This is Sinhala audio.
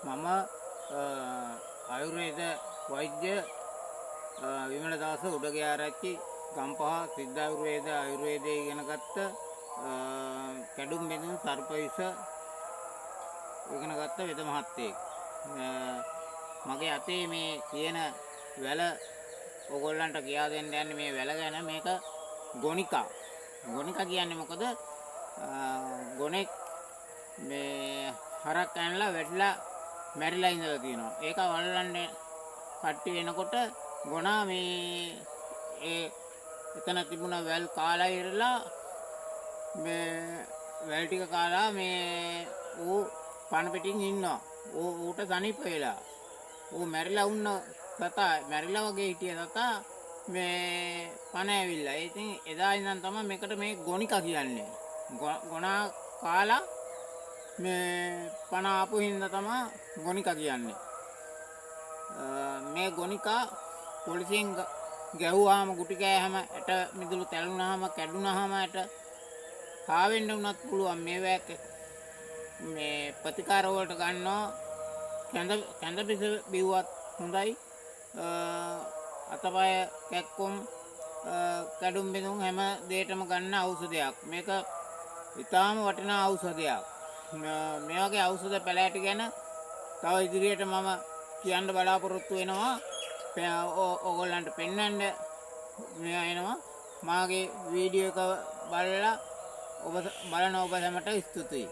මම ආයුර්වේද වෛද්‍ය විමලදාස උඩගයාරච්චි ගම්පහ සිද්ධ ආයුර්වේදයේ ඉගෙන ගත්ත කැඩුම් බෙදුම් සර්ප විෂ ඉගෙන ගත්ත වෙද මහත්තයෙක්. මගේ අතේ මේ තියෙන වැල ඕගොල්ලන්ට කියා දෙන්න යන්නේ මේ වැල ගැන. මේක ගොනිකා. ගොනිකා කියන්නේ මොකද? ගොනෙක් මේ හරක් කනලා වැටිලා මැරිලා ඉඳලා තියෙනවා. ඒක වල්ලන්නේ කට්ටි වෙනකොට ගොනා මේ එතන තිබුණ වැල් කාලා ඉරලා මේ වැල් ටික කාලා මේ ඌ පණ පිටින් ඉන්නවා. ඌට සනීප වෙලා. ඌ මැරිලා වුණ සතා මැරිලා වගේ හිටිය සතා මේ පණ ඇවිල්ලා. ඒ ඉතින් එදා ඉඳන් තමයි මේකට මේ ගොනිකා කියන්නේ. ගොනා කාලා මේ පණ ආපු හින්දා තමයි ගොනිකා කියන්නේ. මේ ගොනිකා පොලිසියෙන් ගැහුවාම ගුටි කෑහම ඇට මිදුළු තැළුණාම කැඩුණාම ඇට හාවෙන්න උනත් පුළුවන්. මේ ප්‍රතිකාර වලට ගන්නවා. කැඳ පිස බිව්වත් හොඳයි. අතපය කැක්කුම් කැඩුම් බිඳුම් හැම දෙයකම ගන්න ඖෂධයක්. මේක ඉතාම වටිනා ඖෂධයක්. මේ වගේ ඖෂධ පැලෑටි ගැන තව ඉදිරියට මම කියන්න බලාපොරොත්තු වෙනවා. ඕගොල්ලන්ට පෙන්වන්න මෙයා එනවා. මාගේ වීඩියෝ එක බලලා ඔබ හැමට ස්තුතියි.